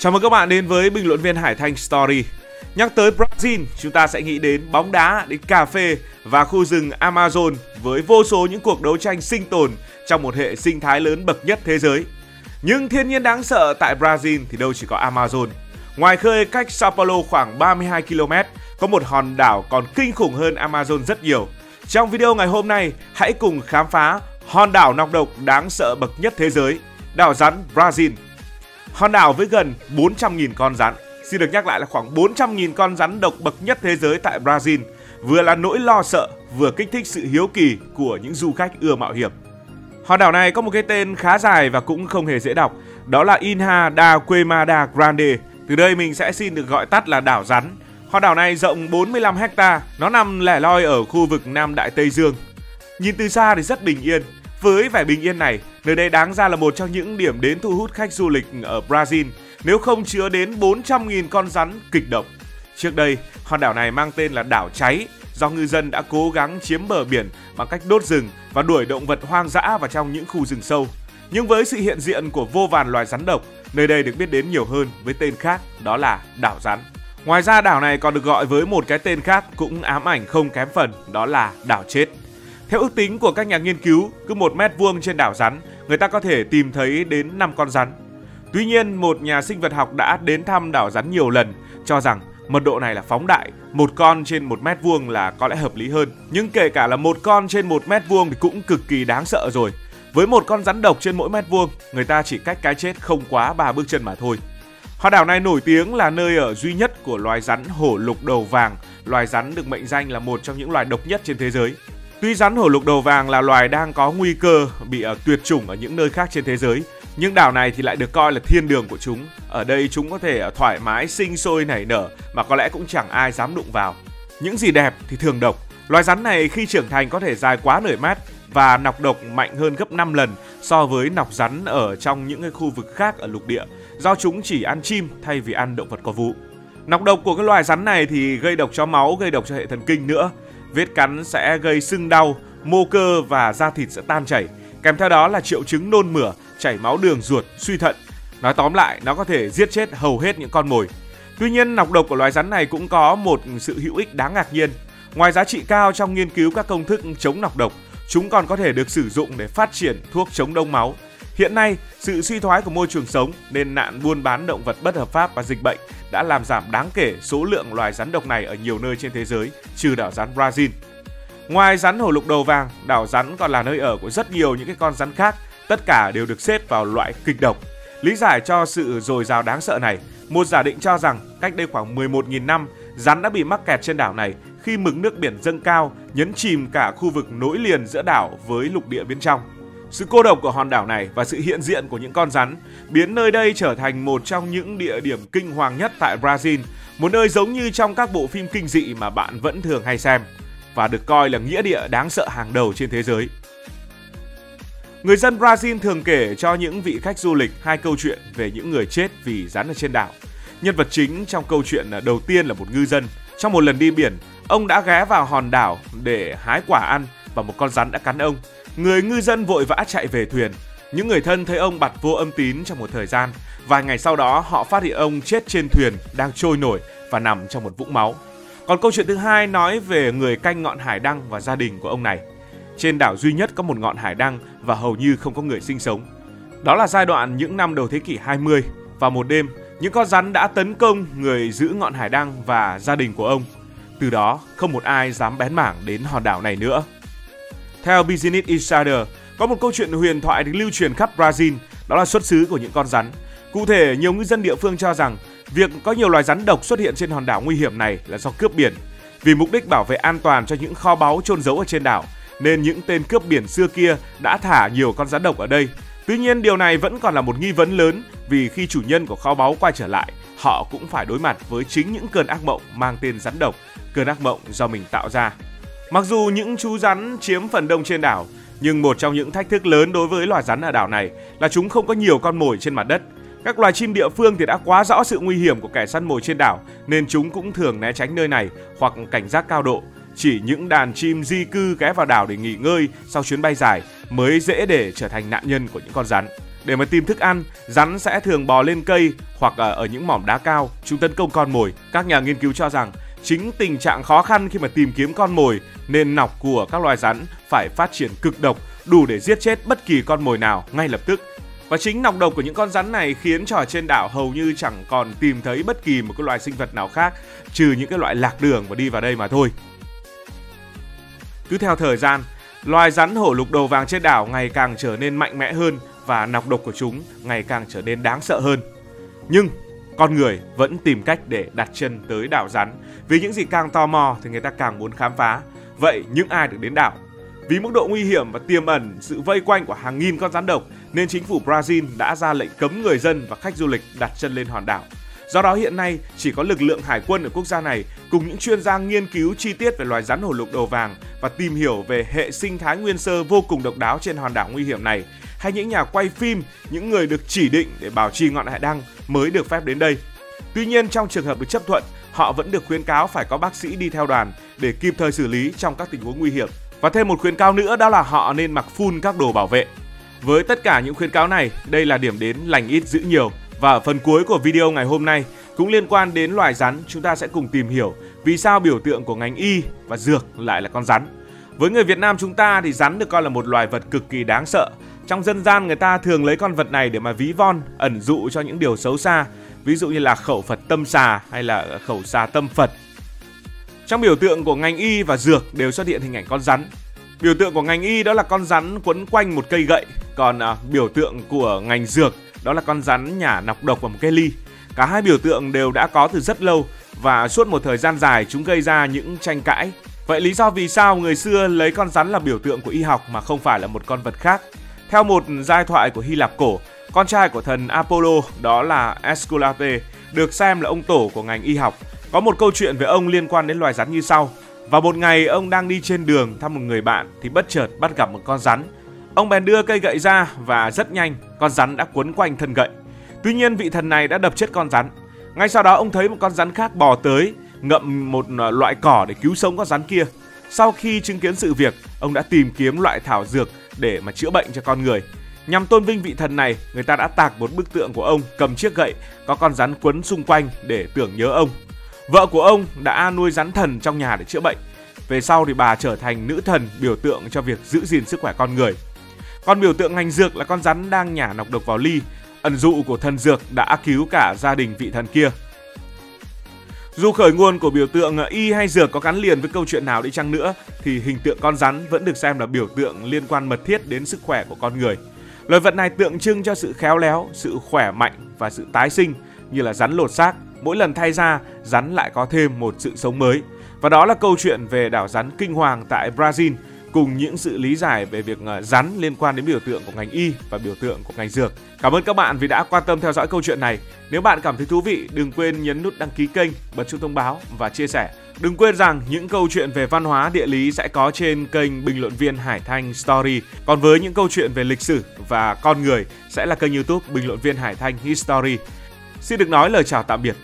Chào mừng các bạn đến với bình luận viên Hải Thanh Story. Nhắc tới Brazil, chúng ta sẽ nghĩ đến bóng đá, đến cà phê và khu rừng Amazon với vô số những cuộc đấu tranh sinh tồn trong một hệ sinh thái lớn bậc nhất thế giới. Nhưng thiên nhiên đáng sợ tại Brazil thì đâu chỉ có Amazon. Ngoài khơi cách Sao Paulo khoảng 32 km, có một hòn đảo còn kinh khủng hơn Amazon rất nhiều. Trong video ngày hôm nay, hãy cùng khám phá hòn đảo nọc độc đáng sợ bậc nhất thế giới, đảo rắn Brazil. Hòn đảo với gần 400.000 con rắn. Xin được nhắc lại là khoảng 400.000 con rắn độc bậc nhất thế giới tại Brazil. Vừa là nỗi lo sợ, vừa kích thích sự hiếu kỳ của những du khách ưa mạo hiểm. Hòn đảo này có một cái tên khá dài và cũng không hề dễ đọc. Đó là Ilha da Queimada Grande. Từ đây mình sẽ xin được gọi tắt là đảo rắn. Hòn đảo này rộng 45 ha. Nó nằm lẻ loi ở khu vực Nam Đại Tây Dương. Nhìn từ xa thì rất bình yên. Với vẻ bình yên này, nơi đây đáng ra là một trong những điểm đến thu hút khách du lịch ở Brazil, nếu không chứa đến 400.000 con rắn kịch độc. Trước đây, hòn đảo này mang tên là đảo cháy, do ngư dân đã cố gắng chiếm bờ biển bằng cách đốt rừng và đuổi động vật hoang dã vào trong những khu rừng sâu. Nhưng với sự hiện diện của vô vàn loài rắn độc, nơi đây được biết đến nhiều hơn với tên khác, đó là đảo rắn. Ngoài ra, đảo này còn được gọi với một cái tên khác cũng ám ảnh không kém phần, đó là đảo chết. Theo ước tính của các nhà nghiên cứu, cứ 1 mét vuông trên đảo rắn, người ta có thể tìm thấy đến 5 con rắn. Tuy nhiên, một nhà sinh vật học đã đến thăm đảo rắn nhiều lần, cho rằng mật độ này là phóng đại, 1 con trên 1 mét vuông là có lẽ hợp lý hơn. Nhưng kể cả là 1 con trên 1 mét vuông thì cũng cực kỳ đáng sợ rồi. Với 1 con rắn độc trên mỗi mét vuông, người ta chỉ cách cái chết không quá 3 bước chân mà thôi. Hòn đảo này nổi tiếng là nơi ở duy nhất của loài rắn hổ lục đầu vàng, loài rắn được mệnh danh là một trong những loài độc nhất trên thế giới. Tuy rắn hổ lục đầu vàng là loài đang có nguy cơ bị tuyệt chủng ở những nơi khác trên thế giới, nhưng đảo này thì lại được coi là thiên đường của chúng. Ở đây chúng có thể thoải mái sinh sôi nảy nở mà có lẽ cũng chẳng ai dám đụng vào. Những gì đẹp thì thường độc. Loài rắn này khi trưởng thành có thể dài quá nửa mét và nọc độc mạnh hơn gấp 5 lần so với nọc rắn ở trong những cái khu vực khác ở lục địa, do chúng chỉ ăn chim thay vì ăn động vật có vú. Nọc độc của cái loài rắn này thì gây độc cho máu, gây độc cho hệ thần kinh nữa. Vết cắn sẽ gây sưng đau, mô cơ và da thịt sẽ tan chảy. Kèm theo đó là triệu chứng nôn mửa, chảy máu đường ruột, suy thận. Nói tóm lại, nó có thể giết chết hầu hết những con mồi. Tuy nhiên, nọc độc của loài rắn này cũng có một sự hữu ích đáng ngạc nhiên. Ngoài giá trị cao trong nghiên cứu các công thức chống nọc độc, chúng còn có thể được sử dụng để phát triển thuốc chống đông máu. Hiện nay, sự suy thoái của môi trường sống nên nạn buôn bán động vật bất hợp pháp và dịch bệnh đã làm giảm đáng kể số lượng loài rắn độc này ở nhiều nơi trên thế giới, trừ đảo rắn Brazil. Ngoài rắn hổ lục đầu vàng, đảo rắn còn là nơi ở của rất nhiều những cái con rắn khác, tất cả đều được xếp vào loại kịch độc. Lý giải cho sự dồi dào đáng sợ này, một giả định cho rằng cách đây khoảng 11.000 năm, rắn đã bị mắc kẹt trên đảo này khi mực nước biển dâng cao, nhấn chìm cả khu vực nối liền giữa đảo với lục địa bên trong. Sự cô độc của hòn đảo này và sự hiện diện của những con rắn biến nơi đây trở thành một trong những địa điểm kinh hoàng nhất tại Brazil, một nơi giống như trong các bộ phim kinh dị mà bạn vẫn thường hay xem, và được coi là nghĩa địa đáng sợ hàng đầu trên thế giới. Người dân Brazil thường kể cho những vị khách du lịch 2 câu chuyện về những người chết vì rắn ở trên đảo. Nhân vật chính trong câu chuyện đầu tiên là một ngư dân. Trong một lần đi biển, ông đã ghé vào hòn đảo để hái quả ăn và một con rắn đã cắn ông. Người ngư dân vội vã chạy về thuyền. Những người thân thấy ông bặt vô âm tín trong một thời gian. Vài ngày sau đó họ phát hiện ông chết trên thuyền đang trôi nổi và nằm trong một vũng máu. Còn câu chuyện thứ hai nói về người canh ngọn hải đăng và gia đình của ông này. Trên đảo duy nhất có một ngọn hải đăng và hầu như không có người sinh sống. Đó là giai đoạn những năm đầu thế kỷ 20. Vào một đêm, những con rắn đã tấn công người giữ ngọn hải đăng và gia đình của ông. Từ đó, không một ai dám bén mảng đến hòn đảo này nữa. Theo Business Insider, có một câu chuyện huyền thoại được lưu truyền khắp Brazil, đó là xuất xứ của những con rắn. Cụ thể, nhiều ngư dân địa phương cho rằng việc có nhiều loài rắn độc xuất hiện trên hòn đảo nguy hiểm này là do cướp biển. Vì mục đích bảo vệ an toàn cho những kho báu chôn giấu ở trên đảo, nên những tên cướp biển xưa kia đã thả nhiều con rắn độc ở đây. Tuy nhiên, điều này vẫn còn là một nghi vấn lớn, vì khi chủ nhân của kho báu quay trở lại, họ cũng phải đối mặt với chính những cơn ác mộng mang tên rắn độc, cơn ác mộng do mình tạo ra. Mặc dù những chú rắn chiếm phần đông trên đảo, nhưng một trong những thách thức lớn đối với loài rắn ở đảo này là chúng không có nhiều con mồi trên mặt đất. Các loài chim địa phương thì đã quá rõ sự nguy hiểm của kẻ săn mồi trên đảo, nên chúng cũng thường né tránh nơi này hoặc cảnh giác cao độ. Chỉ những đàn chim di cư ghé vào đảo để nghỉ ngơi sau chuyến bay dài mới dễ để trở thành nạn nhân của những con rắn. Để mà tìm thức ăn, rắn sẽ thường bò lên cây hoặc ở những mỏm đá cao, chúng tấn công con mồi. Các nhà nghiên cứu cho rằng chính tình trạng khó khăn khi mà tìm kiếm con mồi nên nọc của các loài rắn phải phát triển cực độc, đủ để giết chết bất kỳ con mồi nào ngay lập tức. Và chính nọc độc của những con rắn này khiến cho ở trên đảo hầu như chẳng còn tìm thấy bất kỳ một cái loài sinh vật nào khác trừ những cái loại lạc đường và đi vào đây mà thôi. Cứ theo thời gian, loài rắn hổ lục đầu vàng trên đảo ngày càng trở nên mạnh mẽ hơn và nọc độc của chúng ngày càng trở nên đáng sợ hơn. Nhưng con người vẫn tìm cách để đặt chân tới đảo rắn, vì những gì càng tò mò thì người ta càng muốn khám phá. Vậy những ai được đến đảo? Vì mức độ nguy hiểm và tiềm ẩn sự vây quanh của hàng nghìn con rắn độc nên chính phủ Brazil đã ra lệnh cấm người dân và khách du lịch đặt chân lên hòn đảo. Do đó hiện nay chỉ có lực lượng hải quân ở quốc gia này cùng những chuyên gia nghiên cứu chi tiết về loài rắn hổ lục đầu vàng và tìm hiểu về hệ sinh thái nguyên sơ vô cùng độc đáo trên hòn đảo nguy hiểm này, hay những nhà quay phim, những người được chỉ định để bảo trì ngọn hải đăng mới được phép đến đây. Tuy nhiên trong trường hợp được chấp thuận, họ vẫn được khuyến cáo phải có bác sĩ đi theo đoàn để kịp thời xử lý trong các tình huống nguy hiểm. Và thêm một khuyến cáo nữa đó là họ nên mặc full các đồ bảo vệ. Với tất cả những khuyến cáo này, đây là điểm đến lành ít dữ nhiều. Và ở phần cuối của video ngày hôm nay cũng liên quan đến loài rắn, chúng ta sẽ cùng tìm hiểu vì sao biểu tượng của ngành y và dược lại là con rắn. Với người Việt Nam chúng ta thì rắn được coi là một loài vật cực kỳ đáng sợ. Trong dân gian người ta thường lấy con vật này để mà ví von, ẩn dụ cho những điều xấu xa, ví dụ như là khẩu Phật tâm xà hay là khẩu xà tâm Phật. Trong biểu tượng của ngành y và dược đều xuất hiện hình ảnh con rắn. Biểu tượng của ngành y đó là con rắn quấn quanh một cây gậy, còn biểu tượng của ngành dược đó là con rắn nhả nọc độc vào một cái ly. Cả hai biểu tượng đều đã có từ rất lâu và suốt một thời gian dài chúng gây ra những tranh cãi. Vậy lý do vì sao người xưa lấy con rắn là biểu tượng của y học mà không phải là một con vật khác? Theo một giai thoại của Hy Lạp cổ, con trai của thần Apollo đó là Esculape được xem là ông tổ của ngành y học. Có một câu chuyện về ông liên quan đến loài rắn như sau. Và một ngày ông đang đi trên đường thăm một người bạn thì bất chợt bắt gặp một con rắn. Ông bèn đưa cây gậy ra và rất nhanh con rắn đã quấn quanh thân gậy. Tuy nhiên vị thần này đã đập chết con rắn. Ngay sau đó ông thấy một con rắn khác bò tới, ngậm một loại cỏ để cứu sống con rắn kia. Sau khi chứng kiến sự việc, ông đã tìm kiếm loại thảo dược để mà chữa bệnh cho con người. Nhằm tôn vinh vị thần này, người ta đã tạc một bức tượng của ông cầm chiếc gậy có con rắn quấn xung quanh để tưởng nhớ ông. Vợ của ông đã nuôi rắn thần trong nhà để chữa bệnh. Về sau thì bà trở thành nữ thần biểu tượng cho việc giữ gìn sức khỏe con người. Còn biểu tượng ngành dược là con rắn đang nhả nọc độc vào ly, ẩn dụ của thần dược đã cứu cả gia đình vị thần kia. Dù khởi nguồn của biểu tượng y hay dược có gắn liền với câu chuyện nào đi chăng nữa thì hình tượng con rắn vẫn được xem là biểu tượng liên quan mật thiết đến sức khỏe của con người. Loài vật này tượng trưng cho sự khéo léo, sự khỏe mạnh và sự tái sinh, như là rắn lột xác. Mỗi lần thay da, rắn lại có thêm một sự sống mới. Và đó là câu chuyện về đảo rắn kinh hoàng tại Brazil, cùng những sự lý giải về việc rắn liên quan đến biểu tượng của ngành y và biểu tượng của ngành dược. Cảm ơn các bạn vì đã quan tâm theo dõi câu chuyện này. Nếu bạn cảm thấy thú vị, đừng quên nhấn nút đăng ký kênh, bật chuông thông báo và chia sẻ. Đừng quên rằng những câu chuyện về văn hóa, địa lý sẽ có trên kênh bình luận viên Hải Thanh Story. Còn với những câu chuyện về lịch sử và con người sẽ là kênh YouTube bình luận viên Hải Thanh History. Xin được nói lời chào tạm biệt.